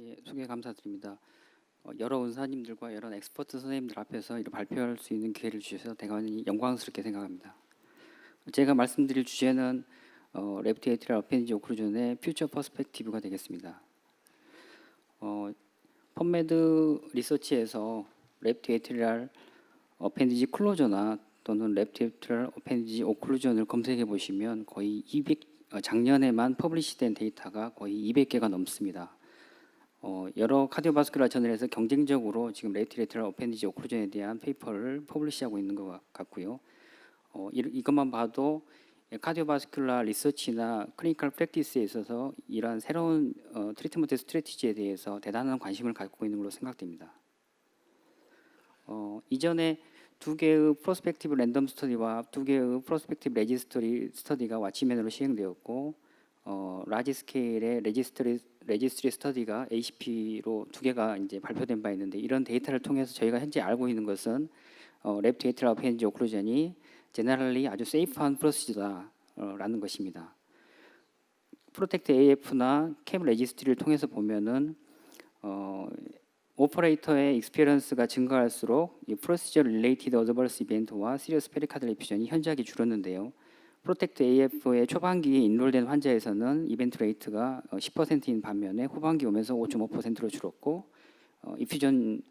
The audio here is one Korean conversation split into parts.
예, 소개 감사드립니다. 여러 은사님들과 여러 엑스퍼트 선생님들 앞에서 이렇게 발표할 수 있는 기회를 주셔서 대단히 영광스럽게 생각합니다. 제가 말씀드릴 주제는 랩트 에이트리얼 어펜디지 오클루전의 퓨처 퍼스펙티브가 되겠습니다. 펀메드 리서치에서 랩트 에이트리얼 어펜디지 클로저나 또는 랩트 에이트리얼 어펜디지 오클루전을 검색해 보시면 거의 작년에만 퍼블리시된 데이터가 거의 200개가 넘습니다. 여러 카디오바스큘라 저널에서 경쟁적으로 지금 랩트 에이트리얼 어펜디지 오클루전에 대한 페이퍼를 퍼블리시하고 있는 것 같고요. 이것만 봐도 카디오바스큘라 리서치나 클리니컬 프랙티스에 있어서 이러한 새로운 트리트먼트 스트래티지에 대해서 대단한 관심을 갖고 있는 걸로 생각됩니다. 이전에 두 개의 프로스펙티브 랜덤 스터디와 두 개의 프로스펙티브 레지스트리 스터디가 왓치맨으로 시행되었고 라지 스케일의 레지스트리 스터디가 ACP로 두 개가 이제 발표된 바 있는데, 이런 데이터를 통해서 저희가 현재 알고 있는 것은 랩트 에이트리얼 어펜디지 오클루전이 제너럴리 아주 세이프한 프로시저다라는 것입니다. 프로텍트 AF나 캠 레지스트리를 통해서 보면은 오퍼레이터의 익스피리언스가 증가할수록 이 프로시저 릴레이티드 어드버스 이벤트와 시리어스 페리카드 에피전이 현저하게 줄었는데요. 프로텍트 AF의 초반기에 인롤된 환자에서는 이벤트 레이트가 10%인 반면에 후반기 오면서 5.5%로 줄었고, 이퓨전이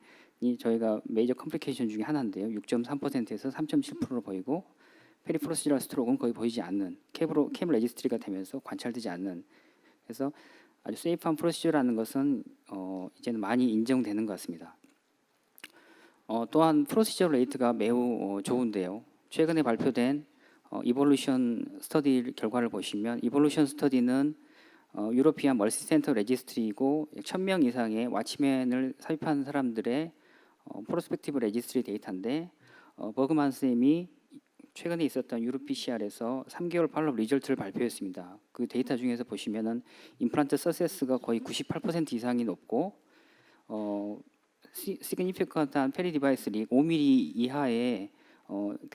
저희가 메이저 컴플리케이션 중에 하나인데요. 6.3%에서 3.7%로 보이고, 페리프로시저럴 스트로크는 거의 보이지 않는 캠 레지스트리가 되면서 관찰되지 않는, 그래서 아주 세이프한 프로시저라는 것은 이제는 많이 인정되는 것 같습니다. 또한 프로시저 레이트가 매우 좋은데요. 최근에 발표된 이볼루션 스터디 결과를 보시면, 이볼루션 스터디는 유로피안 멀티센터 레지스트리이고 1000명 이상의 왓치맨을 삽입한 사람들의 프로스펙티브 레지스트리 데이터인데, 버그만 쌤이 최근에 있었던 유로PCR에서 3개월 팔로업 리절트를 발표했습니다. 그 데이터 중에서 보시면은 임플란트 서세스가 거의 98% 이상이 높고, 시그니피컨트한 페리 디바이스 릭 5mm 이하의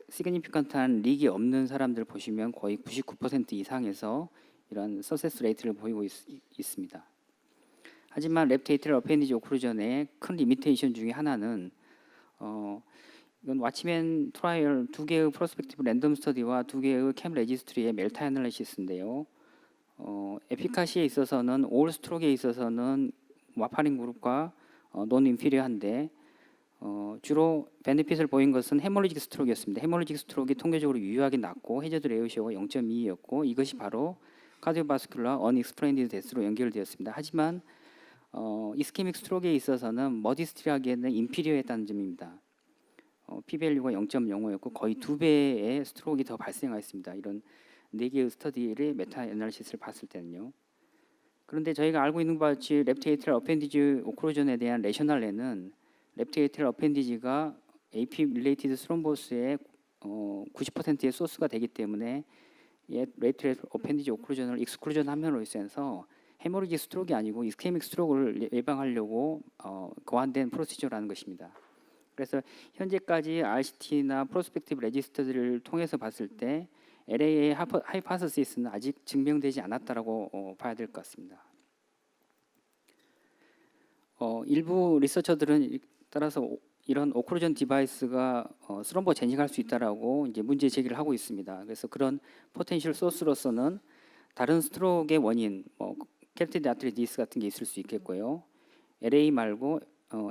시그니피컨트한 릭이 없는 사람들 보시면 거의 99% 이상에서 이런 서세스 레이트를 보이고 있습니다. 하지만 랩트 에이트리얼 어펜디지 오클루전의 큰 리미테이션 중에 하나는 이건 왓치맨 트라이얼 두 개의 프로스펙티브 랜덤 스터디와 두 개의 캠 레지스트리의 멜타 애널리시스인데요. 에피카시에 있어서는 올 스트로크에 있어서는 와파린 그룹과 논 인피리어한데, 주로 베네핏을 보인 것은 헤몰리직 스트로크였습니다. 헤몰리직 스트로크가 통계적으로 유효하게 낮고 해저드 레이시오가 0.2였고 이것이 바로 카디오바스큘라 언익스플레인드 데스로 연결되었습니다. 하지만 이스케믹 스트로크에 있어서는 머디스트리하기에는 인피리어했다는 점입니다. P-밸류가 0.05였고 거의 2배의 스트로크가 더 발생하였습니다. 이런 4개의 스터디의 메타 애널리시스를 봤을 때는요. 그런데 저희가 알고 있는 바와 같이 랩트 에이트리얼 어펜디지 오클루전에 대한 레셔널에는 랩트 에이트리얼 어펜디지가 AP 릴레이티드 스롬보스의 90%의 소스가 되기 때문에 랩트 에이트리얼 어펜디지 오클루전을 익스클루전 함으로 인해서 헤모리직 스트로크가 아니고 이스케믹 스트로크를 예방하려고 고안된 프로시저라는 것입니다. 그래서 현재까지 RCT나 프로스펙티브 레지스터들을 통해서 봤을 때 LA의 하이파서시스는 아직 증명되지 않았다라고 봐야 될 것 같습니다. 일부 리서처들은 따라서 이런 오클루전 디바이스가 스럼버 제닉할 수 있다라고 이제 문제 제기를 하고 있습니다. 그래서 그런 포텐셜 소스로서는 다른 스트로크의 원인, 캡티드 아트리디스 같은 게 있을 수 있겠고요. LA 말고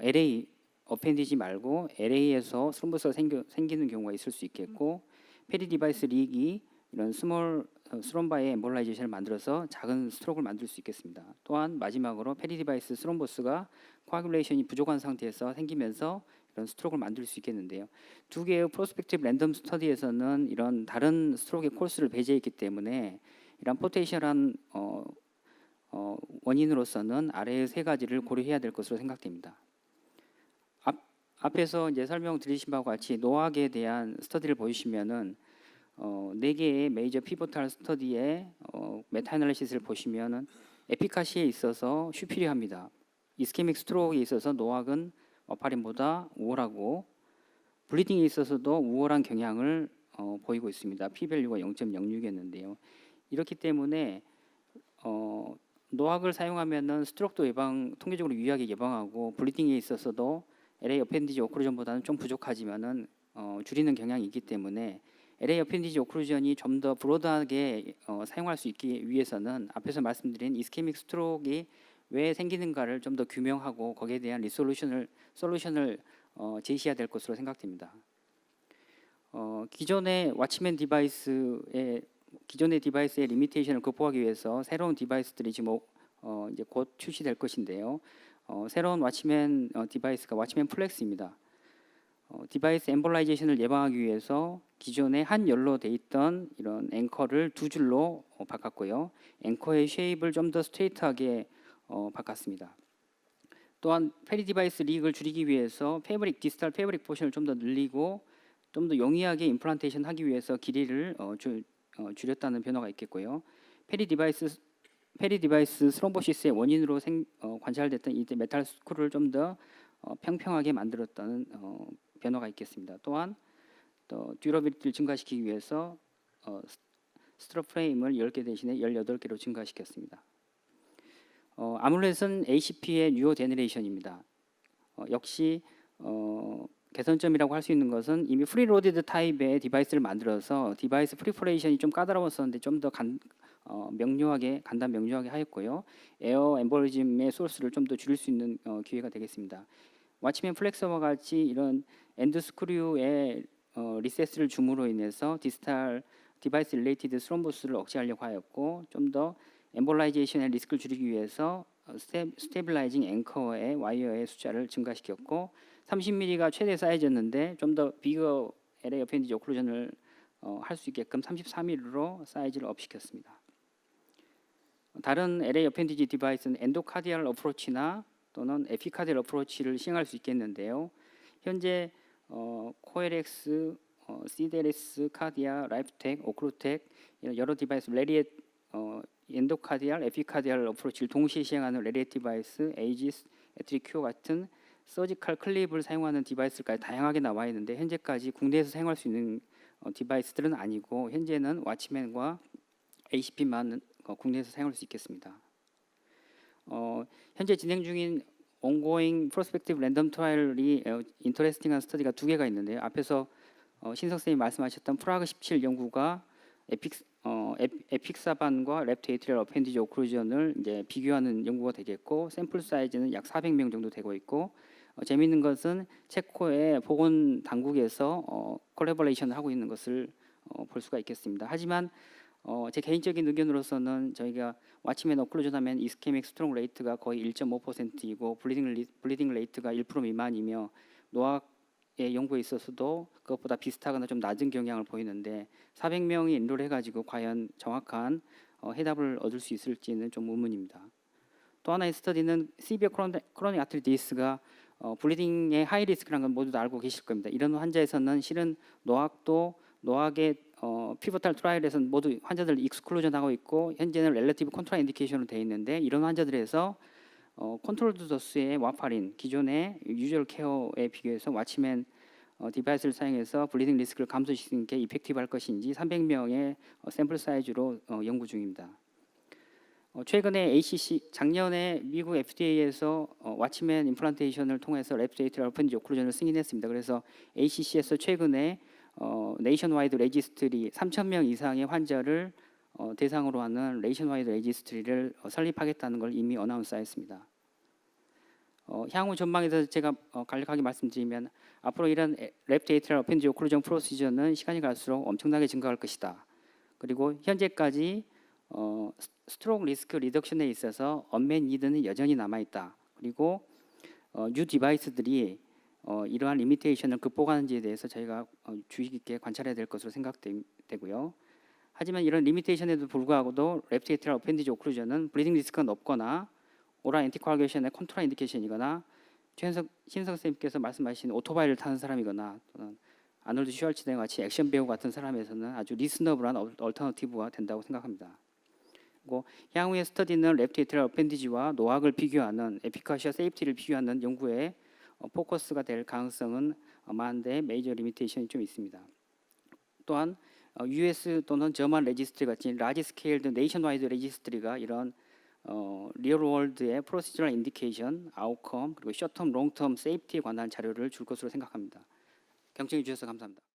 LA 어펜디지 말고 LA에서 스럼버스가 생기는 경우가 있을 수 있겠고, 페리 디바이스 릭이 이런 스몰 스롬바의 엠볼라이제이션을 만들어서 작은 스트로크를 만들 수 있겠습니다. 또한 마지막으로 페리 디바이스 스롬버스가 코아듈레이션이 부족한 상태에서 생기면서 이런 스트로크를 만들 수 있겠는데요. 두 개의 프로스펙티브 랜덤 스터디에서는 이런 다른 스트로크의 코스를 배제했기 때문에 이런 포텐셜한 원인으로서는 아래의 세 가지를 고려해야 될 것으로 생각됩니다. 앞에서 이제 설명드리신 바와 같이 노악에 대한 스터디를 보시면은 4개의 메이저 피보탈 스터디의 메타 애널리시스를 보시면은 에피카시에 있어서 슈피리합니다. 이스케믹 스트로크에 있어서 노악은 와파린보다 우월하고, 블리딩에 있어서도 우월한 경향을 보이고 있습니다. P-밸류가 0.06였는데요. 이렇기 때문에 노악을 사용하면은 스트로크도 예방, 통계적으로 유의하게 예방하고 블리딩에 있어서도 LA 어펜디지 오클루전보다는 좀 부족하지만은 줄이는 경향이 있기 때문에 LA 어펜디지 오클루전이 좀 더 브로드하게 사용할 수 있기 위해서는 앞에서 말씀드린 이스케믹 스트로크가 왜 생기는가를 좀 더 규명하고 거기에 대한 솔루션을 제시해야 될 것으로 생각됩니다. 기존의 디바이스의 리미테이션을 극복하기 위해서 새로운 디바이스들이 지금 이제 곧 출시될 것인데요. 새로운 왓치맨 디바이스가 왓치맨 플렉스입니다. 디바이스 엠볼라이제이션을 예방하기 위해서 기존에 한 열로 돼 있던 이런 앵커를 두 줄로 바꿨고요. 앵커의 쉐입을 좀 더 스트레이트하게 바꿨습니다. 또한 페리 디바이스 리익을 줄이기 위해서 디스탈 패브릭 포션을 좀 더 늘리고 좀 더 용이하게 임플란테이션 하기 위해서 길이를 줄였다는 변화가 있겠고요. 페리 디바이스 스롬보시스의 원인으로 관찰됐던 이 메탈 스크루를 좀 더 평평하게 만들었다는 변화가 있겠습니다. 또한 또 듀러빌리티를 증가시키기 위해서 스트럽 프레임을 10개 대신에 18개로 증가시켰습니다. 아몰렛은 ACP의 뉴어 제너레이션입니다. 역시 개선점이라고 할 수 있는 것은 이미 프리로디드 타입의 디바이스를 만들어서 디바이스 프리퍼레이션이 좀 까다로웠었는데 좀 더 간단 명료하게 하였고요. 에어 엠보리즘의 소스를 좀 더 줄일 수 있는 기회가 되겠습니다. 왓치맨 플렉서와 같이 이런 엔드 스크류의 리셋을 줌으로 인해서 디바이스 릴레이티드 스롬보스를 억제하려고 하였고 좀 더 엠볼라이제이션의 리스크를 줄이기 위해서 스테빌라이징 앵커의 와이어의 숫자를 증가시켰고 30mm가 최대 사이즈였는데 좀 더 비거 LA 어펜디지 오클루전을 할 수 있게끔 34mm로 사이즈를 업시켰습니다. 다른 LA 어펜디지 디바이스는 엔도카디알 어프로치나 또는 에피카디알 어프로치를 시행할 수 있겠는데요. 현재 코엘엑스, 시데리스, 카디아, 라이프텍, 오클루텍 여러 디바이스 레리엣 엔도카디알, 에피카디알 어프로치를 동시에 시행하는 레리엣 디바이스, 에이지스, 에트리큐어 같은 서지컬 클립을 사용하는 디바이스까지 다양하게 나와 있는데 현재까지 국내에서 사용할 수 있는 디바이스들은 아니고 현재는 왓치맨과 ACP만 국내에서 사용할 수 있겠습니다. 현재 진행 중인 ongoing prospective random trial이 인터레스팅한 스터디가 2개가 있는데요. 앞에서 신석 선생님이 말씀하셨던 프라그 17 연구가 에픽사반과 랩트 에이트리얼 어펜디지 오클루전을 이제 비교하는 연구가 되겠고 샘플 사이즈는 약 400명 정도 되고 있고 재미있는 것은 체코의 보건 당국에서 콜래보레이션을 하고 있는 것을 볼 수가 있겠습니다. 하지만 제 개인적인 의견으로서는 저희가 왓치맨 오클루전 하면 이스케믹 스트롱 레이트가 거의 1.5%이고 블리딩 레이트가 1% 미만이며 노악의 연구에 있어서도 그것보다 비슷하거나 좀 낮은 경향을 보이는데 400명이 인롤 해가지고 과연 정확한 해답을 얻을 수 있을지는 좀 의문입니다. 또 하나의 스터디는 시비어 크로닉 아트리 디스가 블리딩의 하이 리스크라는 건 모두 알고 계실 겁니다. 이런 환자에서는 실은 노악의 피보탈 트라이얼에서는 모두 환자들 익스클루전하고 있고 현재는 렐러티브 컨트라 인디케이션으로 되어 있는데 이런 환자들에서 컨트롤드 도스의 와파린 기존의 유저럴 케어에 비교해서 왓치맨 디바이스를 사용해서 블리딩 리스크를 감소시키는 게 이펙티브할 것인지 300명의 샘플 사이즈로 연구 중입니다. 최근에 작년에 미국 FDA에서 왓치맨 임플란테이션을 통해서 랩트 에이트리얼 어펜디지 오클루전을 승인했습니다. 그래서 ACC에서 최근에 네이션와이드 레지스트리 3,000명 이상의 환자를 대상으로 하는 네이션와이드 레지스트리를 설립하겠다는 걸 이미 어나운스하였습니다. 향후 전망에 대해서 제가 간략하게 말씀드리면 앞으로 이런 랩트 에이트리얼 어펜디지 오클루전 프로시저는 시간이 갈수록 엄청나게 증가할 것이다. 그리고 현재까지 스트로크 리스크 리덕션에 있어서 언맷 니드는 여전히 남아있다. 그리고 뉴 디바이스들이 이러한 리미테이션을 극복하는지에 대해서 저희가 주의 깊게 관찰해야 될 것으로 생각되고요. 하지만 이런 리미테이션에도 불구하고도 랩트 에이트리얼 어펜디지 오클루전은 블리딩 리스크가 높거나 오랄 엔티코아귤레이션의 컨트라 인디케이션이거나 신석 선생님께서 말씀하신 오토바이를 타는 사람이거나 또는 아놀드 슈왈츠네거 같이 액션 배우 같은 사람에서는 아주 리스너블한 얼터너티브가 된다고 생각합니다. 그리고 향후의 스터디는 랩트 에이트리얼 어펜디지와 노악을 비교하는 에피카시아 세이프티를 비교하는 연구에 포커스가 될 가능성은 많은데 메이저 리미테이션이 좀 있습니다. 또한 US 또는 저만 레지스트리 같이 라지 스케일드 네이션와이드 레지스트리가 이런 리얼 월드의 프로시저럴 인디케이션, 아웃컴 그리고 숏텀, 롱텀 세이프티에 관한 자료를 줄 것으로 생각합니다. 경청해 주셔서 감사합니다.